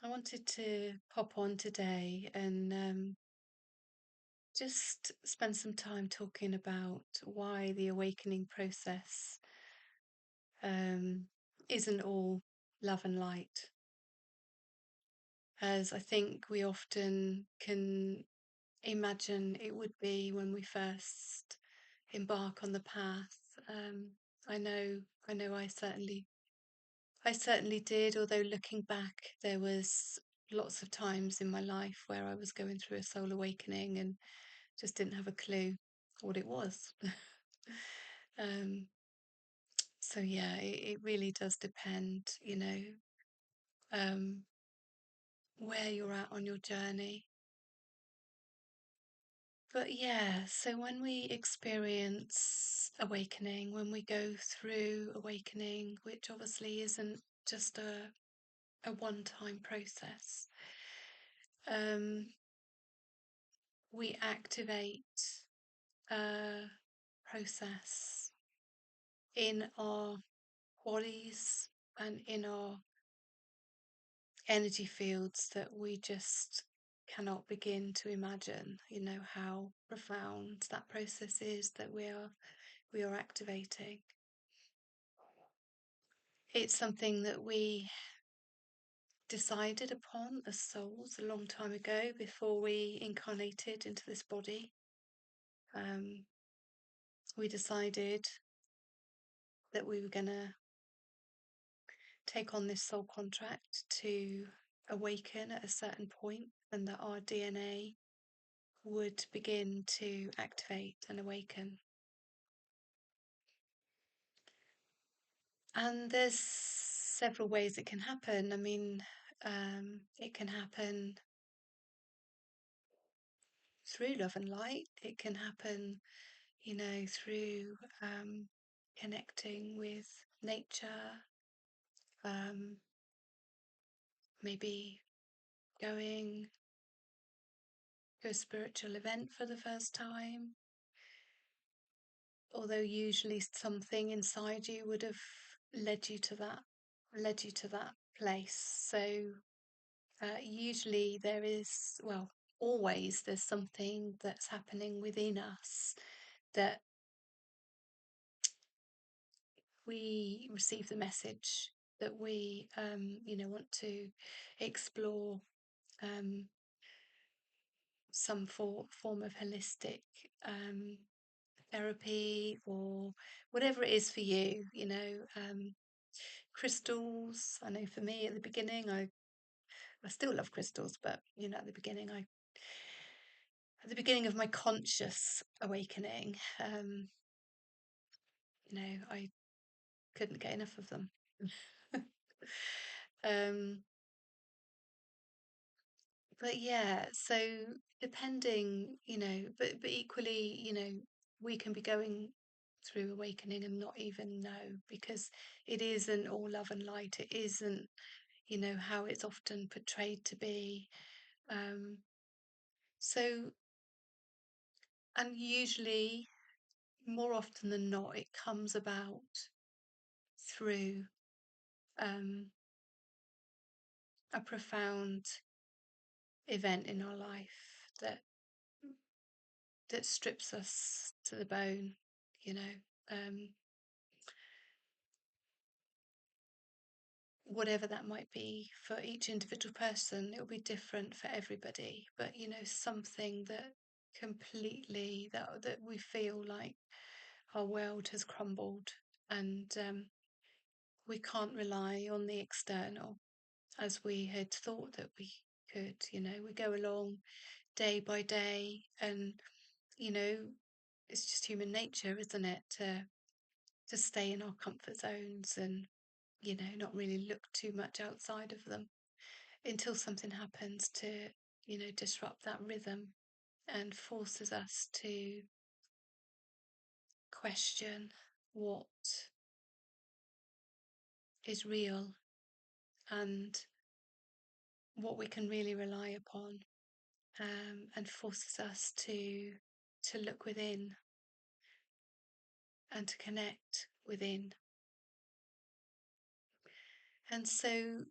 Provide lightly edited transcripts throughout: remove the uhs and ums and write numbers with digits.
I wanted to pop on today and just spend some time talking about why the awakening process um, isn't all love and light, as I think we often can imagine it would be when we first embark on the path. Um, I know, I know, I certainly did. Although looking back, there was lots of times in my life where I was going through a soul awakening and just didn't have a clue what it was. um, so yeah, it really does depend, um, where you're at on your journey. But yeah, so when we experience awakening, when we go through awakening, which obviously isn't just a one-time process, um, we activate a process in our bodies and in our energy fields that we just cannot begin to imagine, how profound that process is that we are activating. It's something that we decided upon as souls a long time ago before we incarnated into this body. We decided that we were going to take on this soul contract to awaken at a certain point, and that our DNA would begin to activate and awaken. And there's several ways it can happen. I mean, it can happen through love and light. It can happen, through connecting with nature, um, maybe going to a spiritual event for the first time. Although usually something inside you would have led you to that place. So usually there is, well, always there's something that's happening within us that we receive the message that we, want to explore some form of holistic therapy or whatever it is for you. Crystals. I know for me at the beginning, I still love crystals, but at the beginning of my conscious awakening, I couldn't get enough of them. um, but yeah, so depending, but equally, we can be going through awakening and not even know, because it isn't all love and light. It isn't, how it's often portrayed to be. Um, so, and usually, more often than not, it comes about through um, a profound event in our life that strips us to the bone, you know. Um, Whatever that might be for each individual person, it'll be different for everybody. But something that completely that we feel like our world has crumbled, and we can't rely on the external as we had thought that we could. We go along day by day, and it's just human nature, isn't it, to stay in our comfort zones and not really look too much outside of them until something happens to disrupt that rhythm and forces us to question what is real and what we can really rely upon, and forces us to look within and to connect within. And so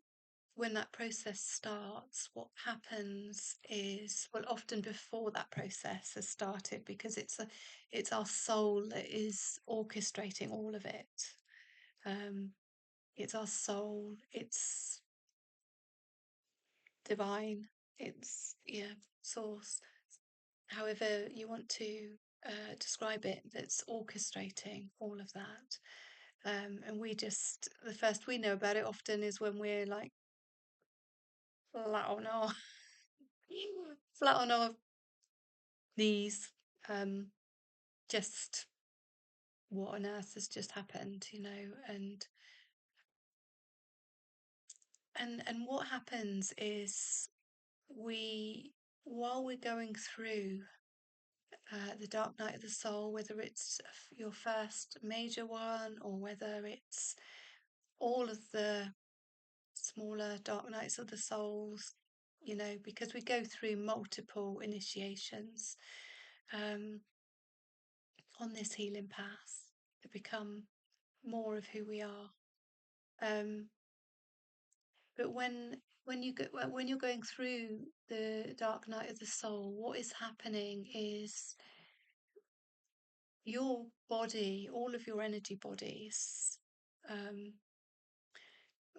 when that process starts, what happens is, well, often before that process has started, because it's our soul that is orchestrating all of it. It's our soul, it's divine, it's, yeah, source, however you want to describe it, that's orchestrating all of that. And the first we know about it often is when we're like flat on our flat on our knees. Just what on earth has just happened, and what happens is, we while we're going through the dark night of the soul, whether it's your first major one or whether it's all of the smaller dark nights of the souls, because we go through multiple initiations um, on this healing path to become more of who we are. But when you're going through the dark night of the soul, what is happening is your body, all of your energy bodies, um,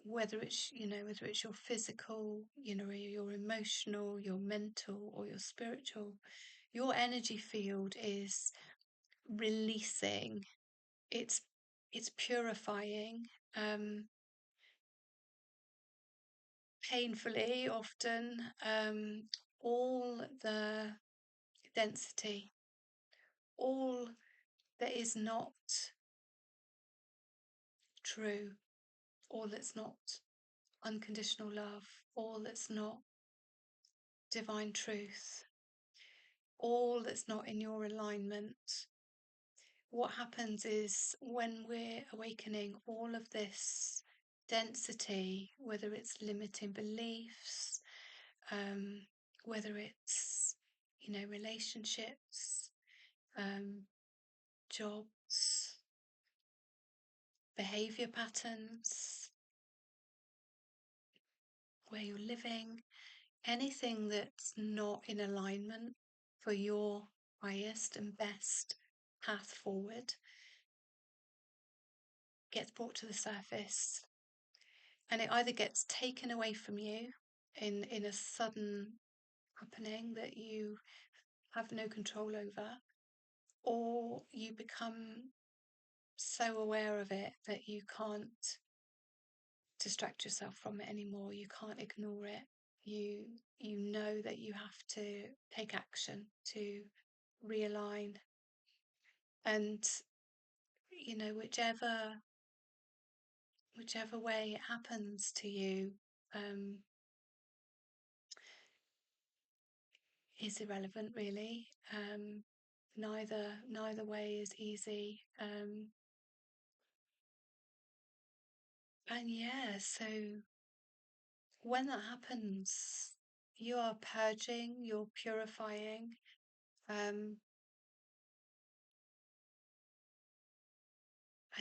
whether it's your physical, your emotional, your mental, or your spiritual, your energy field is releasing. It's purifying, painfully often, all the density, all that is not true, all that's not unconditional love, all that's not divine truth, all that's not in your alignment. What happens is, when we're awakening, all of this density, whether it's limiting beliefs, whether it's, relationships, jobs, behavior patterns, where you're living, anything that's not in alignment for your highest and best path forward, gets brought to the surface, and it either gets taken away from you in a sudden happening that you have no control over, or you become so aware of it that you can't distract yourself from it anymore. You can't ignore it. You know that you have to take action to realign, and whichever way it happens to you, is irrelevant, really. Neither way is easy. And yeah, so when that happens, you are purging, you're purifying, and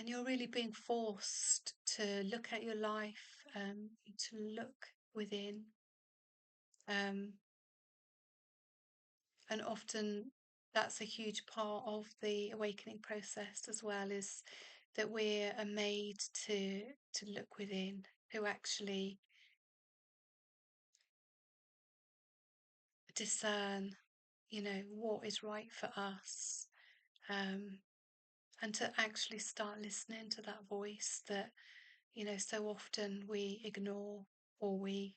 you're really being forced to look at your life, to look within. And often that's a huge part of the awakening process as well, is that we are made to look within, to actually discern, what is right for us, and to actually start listening to that voice that, so often we ignore, or we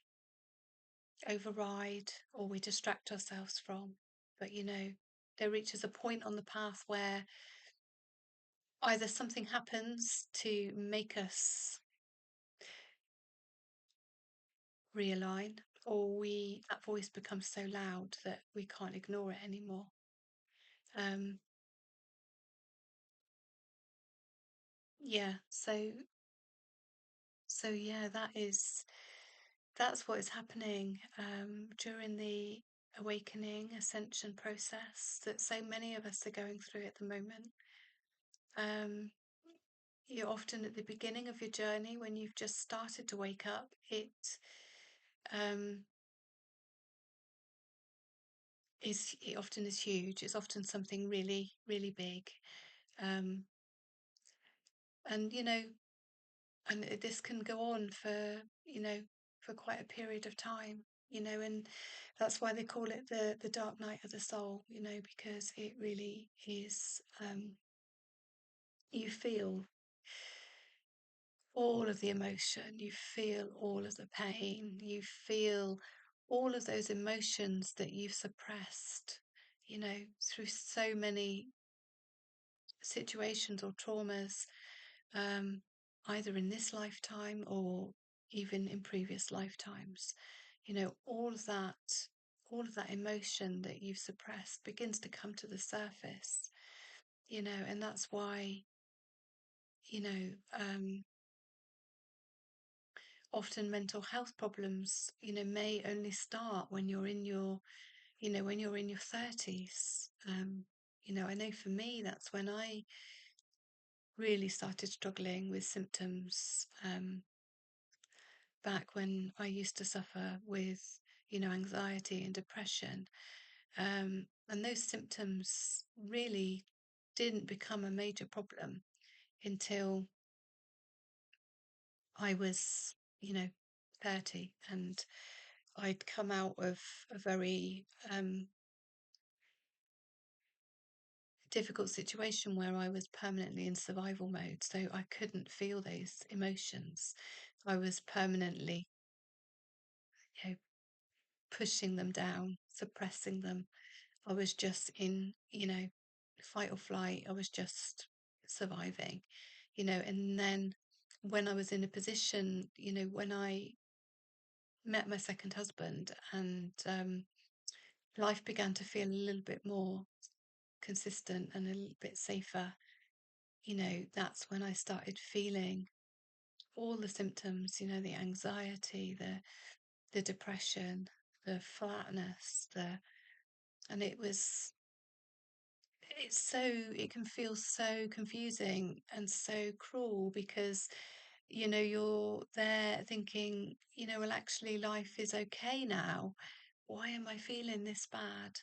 override, or we distract ourselves from. But, there reaches a point on the path where either something happens to make us realign, or that voice becomes so loud that we can't ignore it anymore. Yeah, so yeah, that's what is happening during the awakening ascension process that so many of us are going through at the moment. You're often at the beginning of your journey, when you've just started to wake up. um, is it often is huge. It's often something really, really big. Um, and this can go on for, for quite a period of time, and that's why they call it the dark night of the soul, because it really is. You feel all of the emotion, you feel all of the pain, you feel all of those emotions that you've suppressed, through so many situations or traumas, um, either in this lifetime or even in previous lifetimes. All of that emotion that you've suppressed begins to come to the surface, and that's why, you know, um, often mental health problems, may only start when you're in your, when you're in your 30s. I know for me, that's when I really started struggling with symptoms, back when I used to suffer with, anxiety and depression. And those symptoms really didn't become a major problem until I was, 30, and I'd come out of a very difficult situation where I was permanently in survival mode. So I couldn't feel those emotions. I was permanently, you know, pushing them down, suppressing them. I was just in, fight or flight. I was just surviving, and then when I was in a position, when I met my second husband, and life began to feel a little bit more consistent and a little bit safer, that's when I started feeling all the symptoms, the anxiety, the depression, the flatness, and it can feel so confusing and so cruel, because you're there thinking, well, actually life is okay now. Why am I feeling this bad?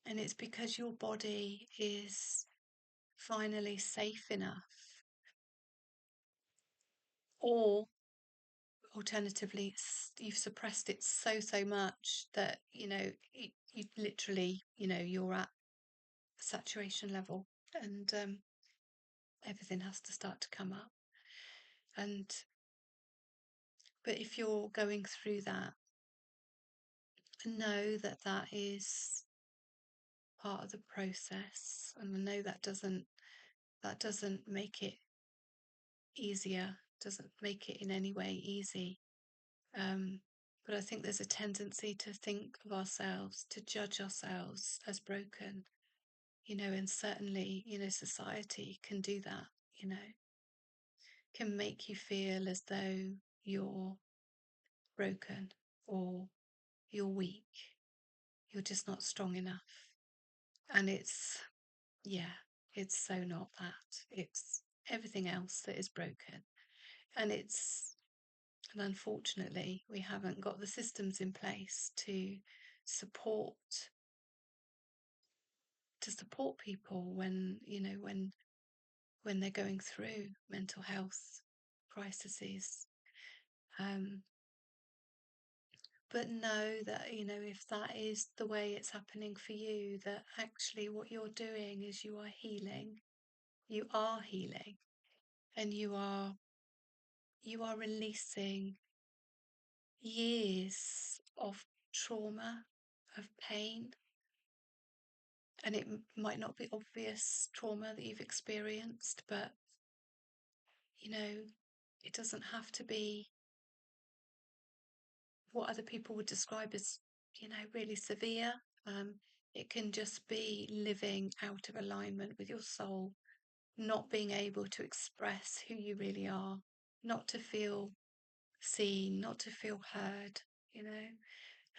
And it's because your body is finally safe enough, or alternatively, you've suppressed it so much that you literally, you're at saturation level, and everything has to start to come up. And but if you're going through that, know that that is part of the process, and I know that doesn't make it easier, doesn't make it in any way easy. Um, but I think there's a tendency to think of ourselves, to judge ourselves as broken, and certainly, society can do that, can make you feel as though you're broken, or you're weak, you're just not strong enough. And yeah, it's so not that. It's everything else that is broken. And and unfortunately, we haven't got the systems in place support support people when, when they're going through mental health crises. Um, but know that, if that is the way it's happening for you, that actually what you're doing is you are healing. You are healing, and you are releasing years of trauma, of pain. And it might not be obvious trauma that you've experienced, but it doesn't have to be what other people would describe as, really severe. Um, it can just be living out of alignment with your soul, not being able to express who you really are, not to feel seen, not to feel heard,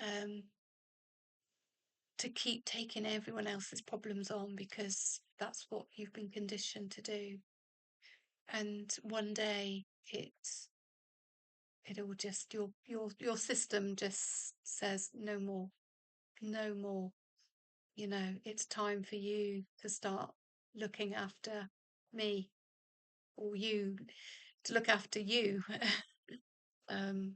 um, to keep taking everyone else's problems on because that's what you've been conditioned to do. And one day it'll just your system just says no more, no more. You know, it's time for you to start looking after me, or you to look after you. um,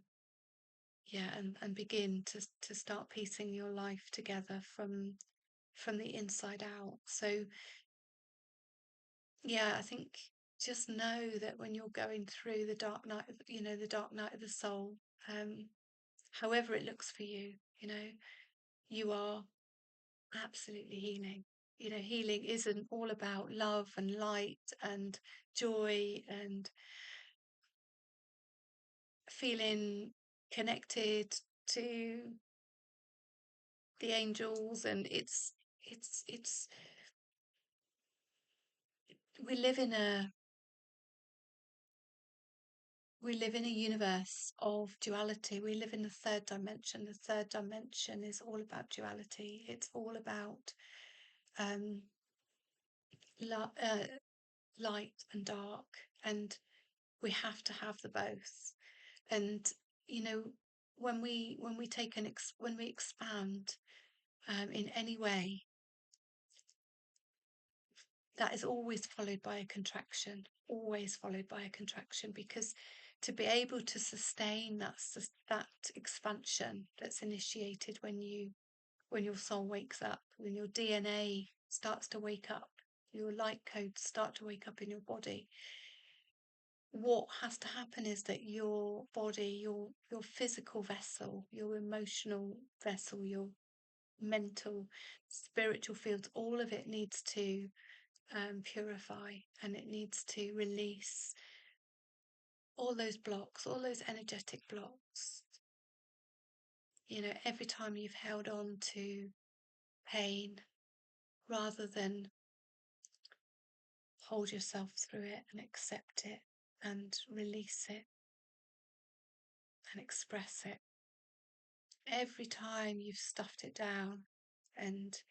yeah, and begin to start piecing your life together from the inside out. So yeah, I think just know that when you're going through the dark night of, the dark night of the soul, um, however it looks for you, you know, you are absolutely healing. You know, healing isn't all about love and light and joy and feeling connected to the angels, and it's we live in a we live in a universe of duality. We live in the third dimension. The third dimension is all about duality. It's all about um, light and dark, and we have to have the both. And you know, when we take when we expand in any way, that is always followed by a contraction, always followed by a contraction, because to be able to sustain that expansion that's initiated when your soul wakes up, when your DNA starts to wake up, your light codes start to wake up in your body, what has to happen is that your body, your physical vessel, your emotional vessel, your mental, spiritual fields, all of it needs to purify, and it needs to release all those blocks, all those energetic blocks. You know, every time you've held on to pain rather than hold yourself through it and accept it and release it and express it, every time you've stuffed it down and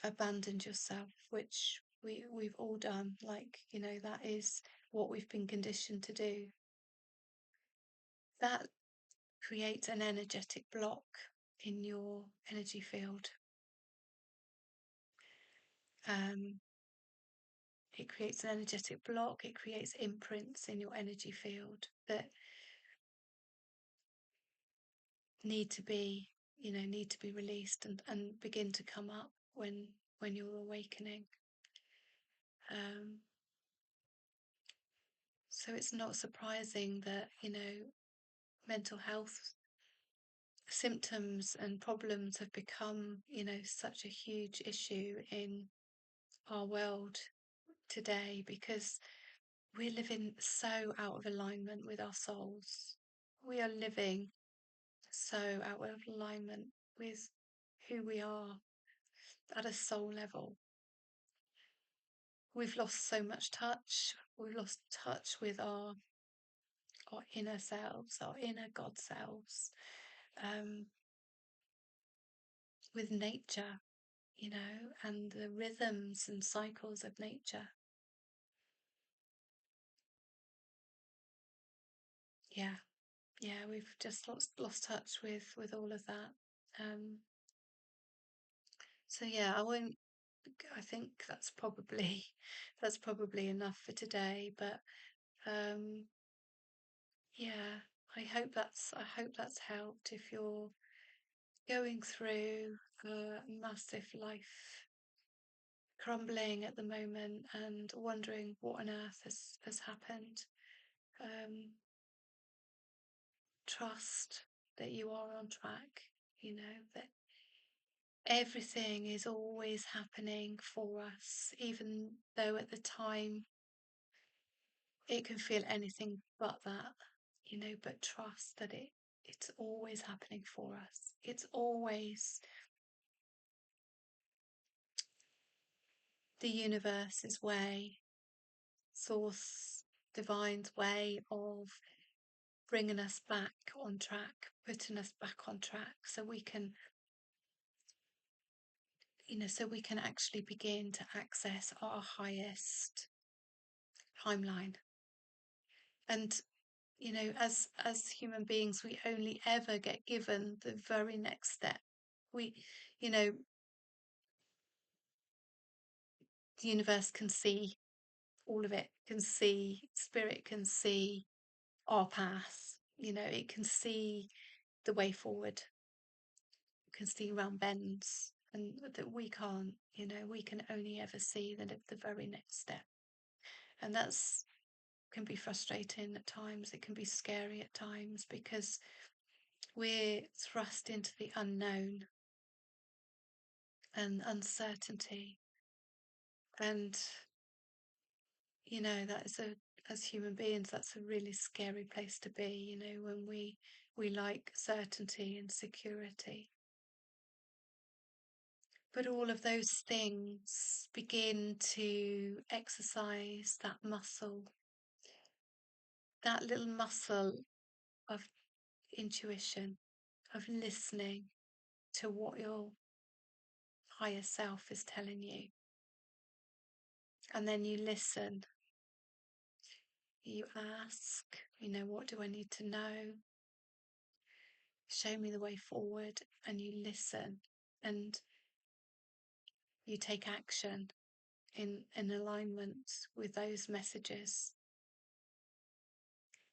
abandoned yourself, which we've all done, like, you know, that is what we've been conditioned to do, that creates an energetic block in your energy field. Um, it creates an energetic block, it creates imprints in your energy field that need to be, need to be released and begin to come up when you're awakening. So it's not surprising that, mental health symptoms and problems have become, such a huge issue in our world today, because we're living so out of alignment with our souls. We are living so out of alignment with who we are at a soul level. We've lost so much touch. We've lost touch with our inner selves, our inner God selves, um, with nature, and the rhythms and cycles of nature. Yeah, yeah, we've just lost touch with all of that. Um, so yeah, I think that's probably enough for today. But um, yeah, I hope that's helped. If you're going through a massive life crumbling at the moment and wondering what on earth has happened, um, trust that you are on track. You know that everything is always happening for us, even though at the time it can feel anything but that, but trust that it's always happening for us. It's always the universe's way, source, divine's way of bringing us back on track, putting us back on track, so we can, so we can actually begin to access our highest timeline. And as human beings, we only ever get given the very next step. We, you know, the universe can see all of it, can see, spirit can see our path. It can see the way forward, can see around bends, and that we can't. We can only ever see the very next step, and that's can be frustrating at times. It can be scary at times because we're thrust into the unknown and uncertainty, and that is as human beings, that's a really scary place to be. When we like certainty and security. But all of those things begin to exercise that muscle, that little muscle of intuition, of listening to what your higher self is telling you. And then you listen, you ask, what do I need to know? Show me the way forward. And you listen and you take action in alignment with those messages.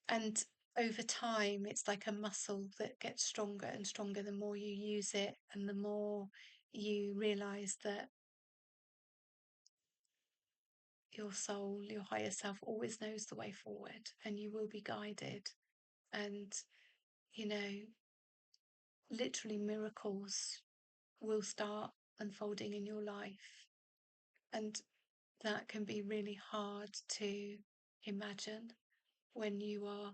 And over time, it's like a muscle that gets stronger and stronger the more you use it, and the more you realize that your soul, your higher self, always knows the way forward, and you will be guided. And, literally miracles will start unfolding in your life. And that can be really hard to imagine when you are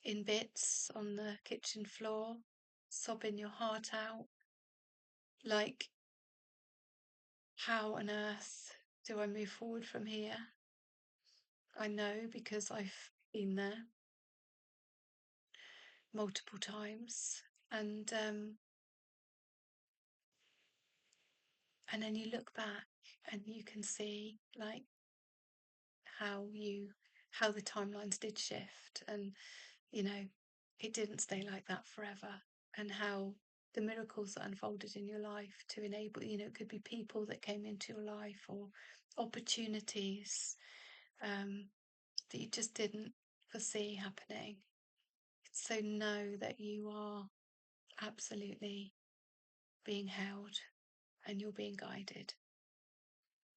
in bits on the kitchen floor, sobbing your heart out. Like, how on earth do I move forward from here? I know because I've been there multiple times. And then you look back and you can see like how the timelines did shift, and it didn't stay like that forever, and how the miracles that unfolded in your life to enable, it could be people that came into your life or opportunities that you just didn't foresee happening. So know that you are absolutely being held and you're being guided.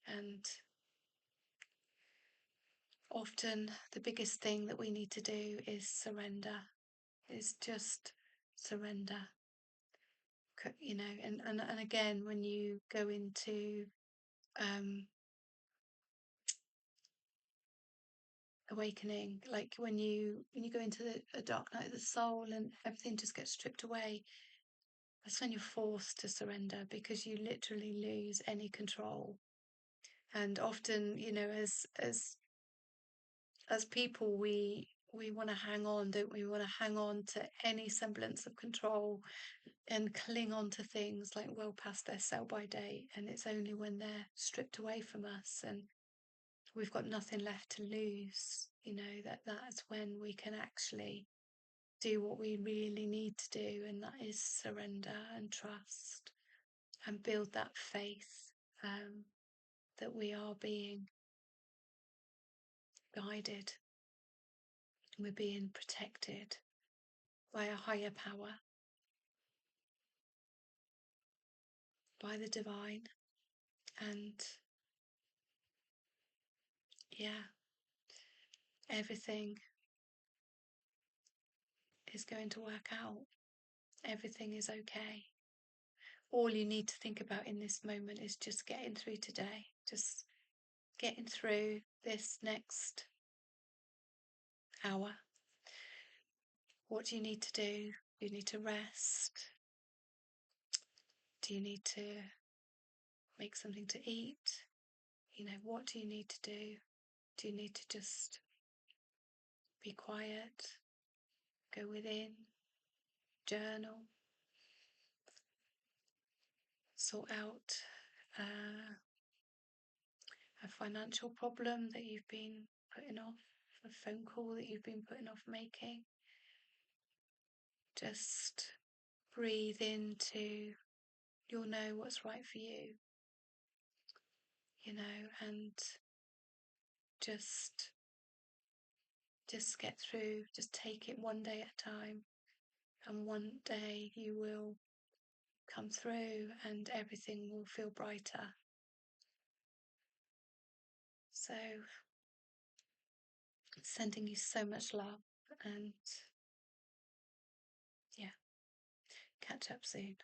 And often the biggest thing that we need to do is surrender, is just surrender. And again, when you go into awakening, like when you go into a dark night of the soul and everything just gets stripped away, that's when you're forced to surrender, because you literally lose any control. And often, as people, we want to hang on, don't we? We want to hang on to any semblance of control and cling on to things like well past their sell by date. And it's only when they're stripped away from us and we've got nothing left to lose, that's when we can actually do what we really need to do, and that is surrender and trust and build that faith that we are being guided, we're being protected by a higher power, by the divine. And yeah, everything is going to work out. Everything is okay. All you need to think about in this moment is just getting through today, just getting through this next hour. What do you need to do? Do you need to rest? Do you need to make something to eat? What do you need to do? Do you need to just be quiet, go within, journal, sort out a financial problem that you've been putting off a phone call that you've been putting off making. Just breathe into, you'll know what's right for you, and just get through, just take it one day at a time, and one day you will come through and everything will feel brighter. So, sending you so much love, and yeah, catch up soon.